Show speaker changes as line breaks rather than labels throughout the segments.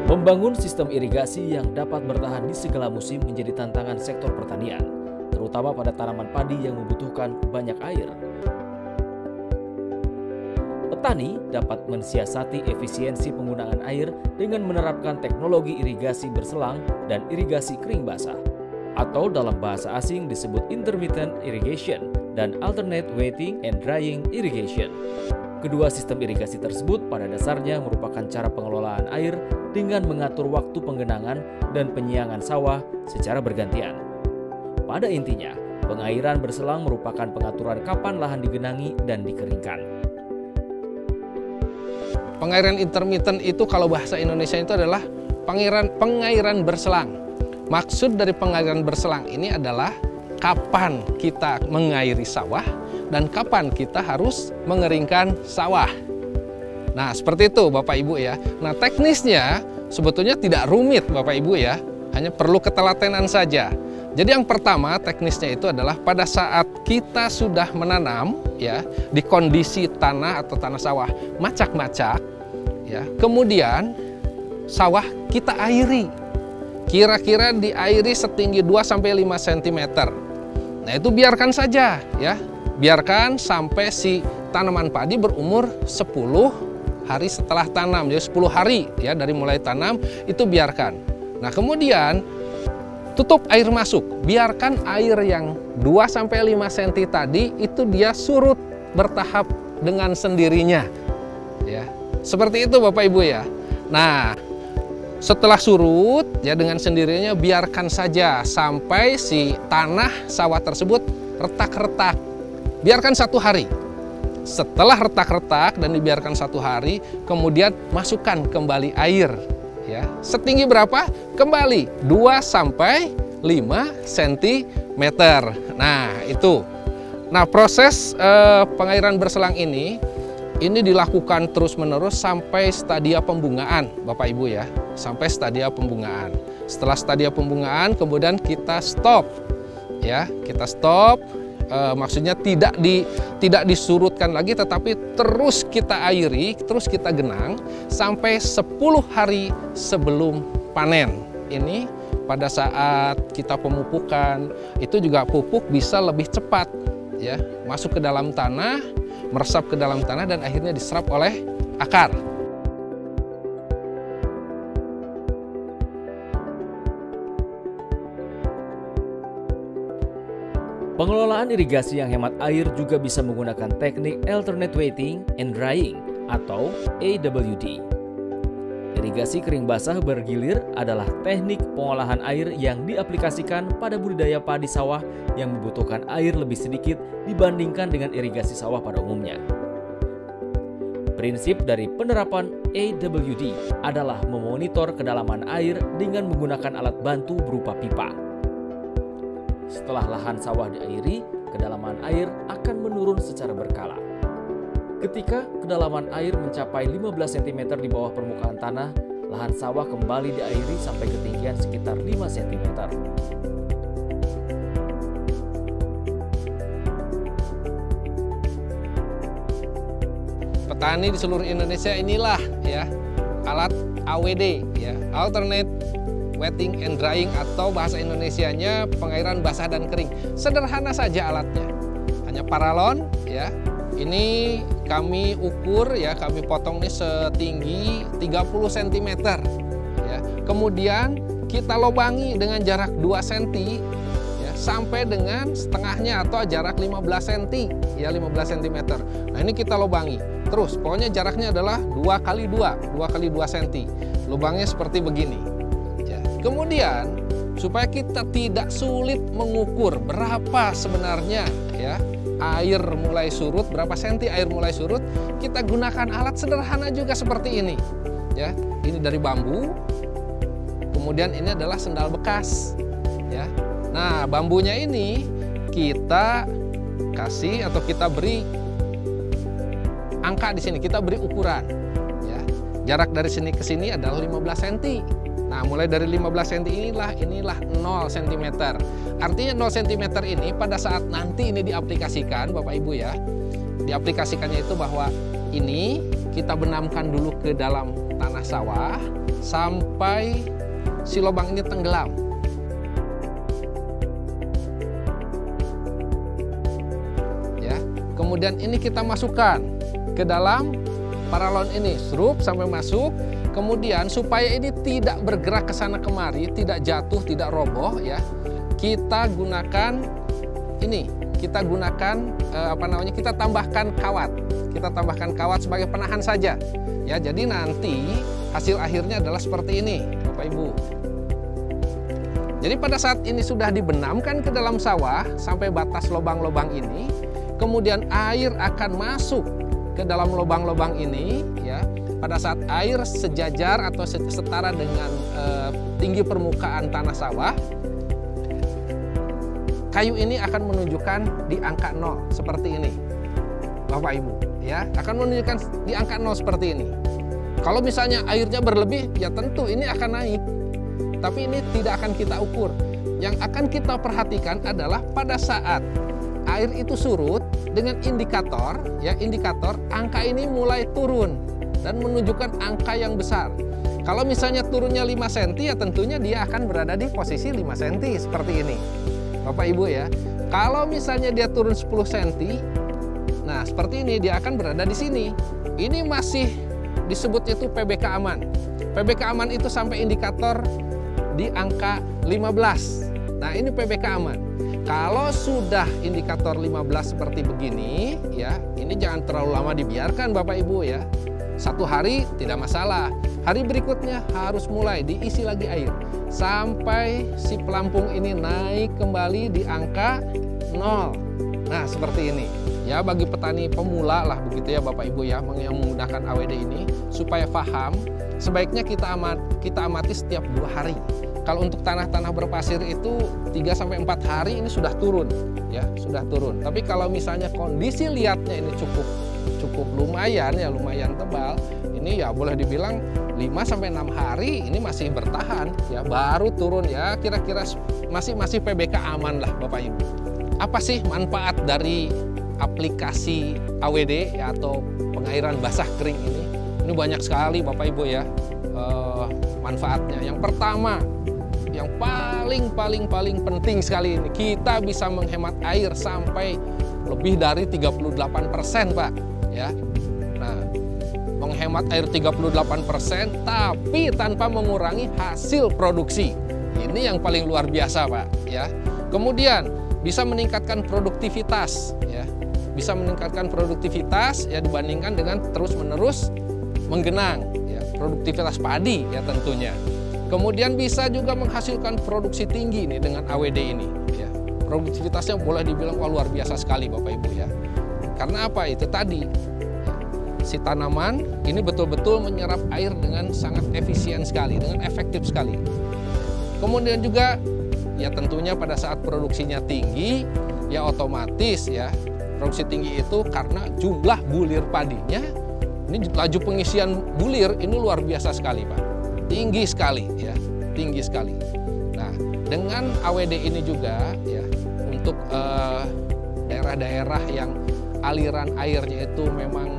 Membangun sistem irigasi yang dapat bertahan di segala musim menjadi tantangan sektor pertanian, terutama pada tanaman padi yang membutuhkan banyak air. Petani dapat mensiasati efisiensi penggunaan air dengan menerapkan teknologi irigasi berselang dan irigasi kering basah, atau dalam bahasa asing disebut intermittent irrigation dan alternate wetting and drying irrigation. Kedua sistem irigasi tersebut pada dasarnya merupakan cara pengelolaan air dengan mengatur waktu penggenangan dan penyiangan sawah secara bergantian. Pada intinya, pengairan berselang merupakan pengaturan kapan lahan digenangi dan dikeringkan.
Pengairan intermittent itu kalau bahasa Indonesia itu adalah pengairan berselang. Maksud dari pengairan berselang ini adalah kapan kita mengairi sawah dan kapan kita harus mengeringkan sawah. Nah, seperti itu Bapak Ibu ya. Nah, teknisnya sebetulnya tidak rumit Bapak Ibu ya. Hanya perlu ketelatenan saja. Jadi yang pertama teknisnya itu adalah pada saat kita sudah menanam ya di kondisi tanah atau tanah sawah macak-macak ya. Kemudian sawah kita airi. Kira-kira diairi setinggi 2-5 cm. Nah, itu biarkan saja ya. Biarkan sampai si tanaman padi berumur 10 hari setelah tanam. Jadi 10 hari ya dari mulai tanam itu biarkan. Nah, kemudian tutup air masuk. Biarkan air yang 2-5 cm tadi itu dia surut bertahap dengan sendirinya. Ya. Seperti itu Bapak Ibu ya. Nah, setelah surut ya dengan sendirinya biarkan saja sampai si tanah sawah tersebut retak-retak. Biarkan 1 hari. Setelah retak-retak dan dibiarkan 1 hari, kemudian masukkan kembali air. Ya, setinggi berapa? Kembali 2-5 cm. Nah, itu. Nah, proses pengairan berselang ini dilakukan terus-menerus sampai stadia pembungaan, Bapak Ibu ya. Sampai stadia pembungaan. Setelah stadia pembungaan, kemudian kita stop. Ya, kita stop. Maksudnya tidak disurutkan lagi, tetapi terus kita airi, terus kita genang sampai 10 hari sebelum panen. Ini pada saat kita pemupukan itu juga pupuk bisa lebih cepat ya, masuk ke dalam tanah, meresap ke dalam tanah dan akhirnya diserap oleh akar.
Pengelolaan irigasi yang hemat air juga bisa menggunakan teknik alternate wetting and drying atau AWD. Irigasi kering basah bergilir adalah teknik pengolahan air yang diaplikasikan pada budidaya padi sawah yang membutuhkan air lebih sedikit dibandingkan dengan irigasi sawah pada umumnya. Prinsip dari penerapan AWD adalah memonitor kedalaman air dengan menggunakan alat bantu berupa pipa. Setelah lahan sawah diairi, kedalaman air akan menurun secara berkala. Ketika kedalaman air mencapai 15 cm di bawah permukaan tanah, lahan sawah kembali diairi sampai ketinggian sekitar 5 cm.
Petani di seluruh Indonesia inilah ya alat AWD ya, alternate wetting and drying atau bahasa Indonesianya pengairan basah dan kering. Sederhana saja alatnya. Hanya paralon ya. Ini kami ukur ya, kami potong ini setinggi 30 cm ya. Kemudian kita lobangi dengan jarak 2 cm ya, sampai dengan setengahnya atau jarak 15 cm ya, 15 cm. Nah, ini kita lobangi. Terus pokoknya jaraknya adalah 2x2 cm. Lubangnya seperti begini. Kemudian supaya kita tidak sulit mengukur berapa sebenarnya ya air mulai surut, berapa senti air mulai surut, kita gunakan alat sederhana juga seperti ini ya. Ini dari bambu, kemudian ini adalah sendal bekas ya. Nah, bambunya ini kita kasih atau kita beri angka di sini, kita beri ukuran ya. Jarak dari sini ke sini adalah 15 cm. Nah, mulai dari 15 cm inilah 0 cm. Artinya 0 cm ini pada saat nanti ini diaplikasikan, Bapak Ibu ya, diaplikasikannya itu bahwa ini kita benamkan dulu ke dalam tanah sawah sampai si lubang ini tenggelam. Ya, kemudian ini kita masukkan ke dalam paralon ini, seruk sampai masuk. Kemudian supaya ini tidak bergerak ke sana kemari, tidak jatuh, tidak roboh, ya, kita gunakan ini. Kita gunakan kita tambahkan kawat. Kita tambahkan kawat sebagai penahan saja. Ya, jadi nanti hasil akhirnya adalah seperti ini, Bapak Ibu. Jadi pada saat ini sudah dibenamkan ke dalam sawah sampai batas lubang-lubang ini, kemudian air akan masuk ke dalam lubang-lubang ini, ya. Pada saat air sejajar atau setara dengan tinggi permukaan tanah sawah, kayu ini akan menunjukkan di angka 0 seperti ini, Bapak Ibu, ya, akan menunjukkan di angka 0 seperti ini. Kalau misalnya airnya berlebih, ya tentu ini akan naik. Tapi ini tidak akan kita ukur. Yang akan kita perhatikan adalah pada saat air itu surut dengan indikator, ya, indikator angka ini mulai turun dan menunjukkan angka yang besar. Kalau misalnya turunnya 5 cm, ya tentunya dia akan berada di posisi 5 cm seperti ini, Bapak Ibu, ya. Kalau misalnya dia turun 10 cm, nah seperti ini dia akan berada di sini. Ini masih disebut itu PBK aman. PBK aman itu sampai indikator di angka 15. Nah, ini PBK aman. Kalau sudah indikator 15 seperti begini, ya, ini jangan terlalu lama dibiarkan, Bapak Ibu, ya. 1 hari tidak masalah. Hari berikutnya harus mulai diisi lagi air sampai si pelampung ini naik kembali di angka 0. Nah, seperti ini. Ya, bagi petani pemula lah begitu ya Bapak Ibu, ya, yang menggunakan AWD ini, supaya paham, sebaiknya kita amati setiap 2 hari. Kalau untuk tanah-tanah berpasir itu 3-4 hari ini sudah turun, ya, sudah turun. Tapi kalau misalnya kondisi liatnya ini cukup lumayan, ya, lumayan tebal, ini ya boleh dibilang 5-6 hari ini masih bertahan, ya, baru turun, ya, kira-kira masih PBK aman lah Bapak Ibu. Apa sih manfaat dari aplikasi AWD, ya, atau pengairan basah kering ini? Ini banyak sekali Bapak Ibu, ya, manfaatnya. Yang pertama, yang paling penting sekali ini, kita bisa menghemat air sampai lebih dari 38%, Pak, ya. Nah, menghemat air 38% tapi tanpa mengurangi hasil produksi. Ini yang paling luar biasa, Pak, ya. Kemudian bisa meningkatkan produktivitas, ya. Bisa meningkatkan produktivitas, ya, dibandingkan dengan terus-menerus menggenang, ya, produktivitas padi, ya, tentunya. Kemudian bisa juga menghasilkan produksi tinggi nih dengan AWD ini, ya. Produktivitasnya boleh dibilang luar biasa sekali Bapak Ibu, ya. Karena apa? Itu tadi, ya, si tanaman ini betul-betul menyerap air dengan sangat efisien sekali, dengan efektif sekali. Kemudian juga, ya, tentunya pada saat produksinya tinggi, ya, otomatis, ya, produksi tinggi itu karena jumlah bulir padinya, ini laju pengisian bulir ini luar biasa sekali, Pak. Tinggi sekali, ya, tinggi sekali. Nah, dengan AWD ini juga, ya, untuk daerah-daerah yang aliran airnya itu memang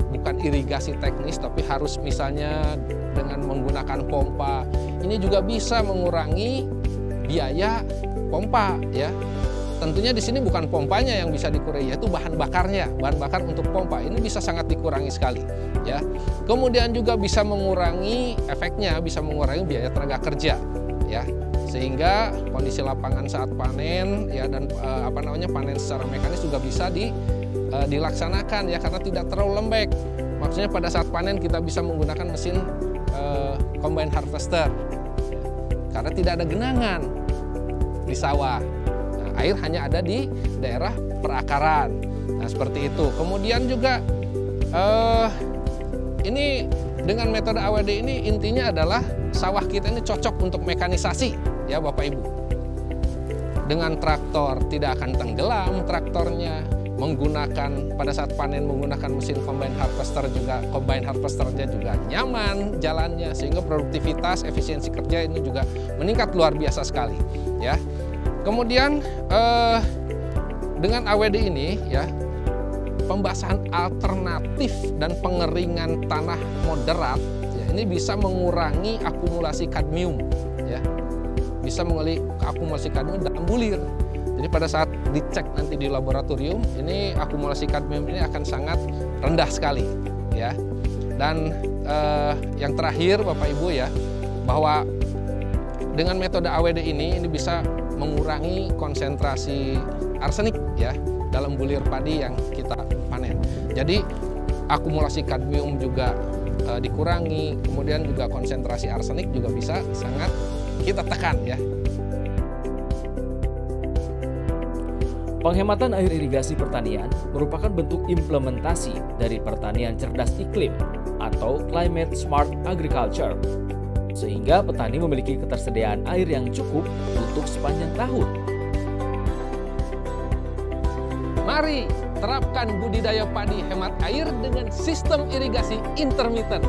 bukan irigasi teknis, tapi harus misalnya dengan menggunakan pompa, ini juga bisa mengurangi biaya pompa, ya. Tentunya di sini bukan pompanya yang bisa dikurangi, yaitu bahan bakarnya, bahan bakar untuk pompa ini bisa sangat dikurangi sekali, ya. Kemudian juga bisa mengurangi efeknya, bisa mengurangi biaya tenaga kerja, ya, sehingga kondisi lapangan saat panen, ya, dan panen secara mekanis juga bisa dilaksanakan, ya, karena tidak terlalu lembek. Maksudnya pada saat panen kita bisa menggunakan mesin combine harvester, ya, karena tidak ada genangan di sawah. Air hanya ada di daerah perakaran. Nah, seperti itu. Kemudian juga ini dengan metode AWD ini intinya adalah sawah kita ini cocok untuk mekanisasi, ya Bapak Ibu. Dengan traktor tidak akan tenggelam traktornya, menggunakan pada saat panen menggunakan mesin combine harvesternya juga nyaman jalannya, sehingga produktivitas, efisiensi kerja ini juga meningkat luar biasa sekali, ya. Kemudian dengan AWD ini, ya, pembasahan alternatif dan pengeringan tanah moderat, ya, ini ini bisa mengurangi akumulasi kadmium, ya. Bisa mengurangi akumulasi kadmium dalam bulir. Jadi pada saat dicek nanti di laboratorium, ini akumulasi kadmium ini akan sangat rendah sekali, ya. Dan yang terakhir Bapak Ibu ya, bahwa dengan metode AWD ini bisa mengurangi konsentrasi arsenik ya dalam bulir padi yang kita panen. Jadi akumulasi kadmium juga dikurangi, kemudian juga konsentrasi arsenik juga bisa sangat kita tekan ya.
Penghematan air irigasi pertanian merupakan bentuk implementasi dari pertanian cerdas iklim atau Climate Smart Agriculture, sehingga petani memiliki ketersediaan air yang cukup untuk sepanjang tahun.
Mari terapkan budidaya padi hemat air dengan sistem irigasi intermittent.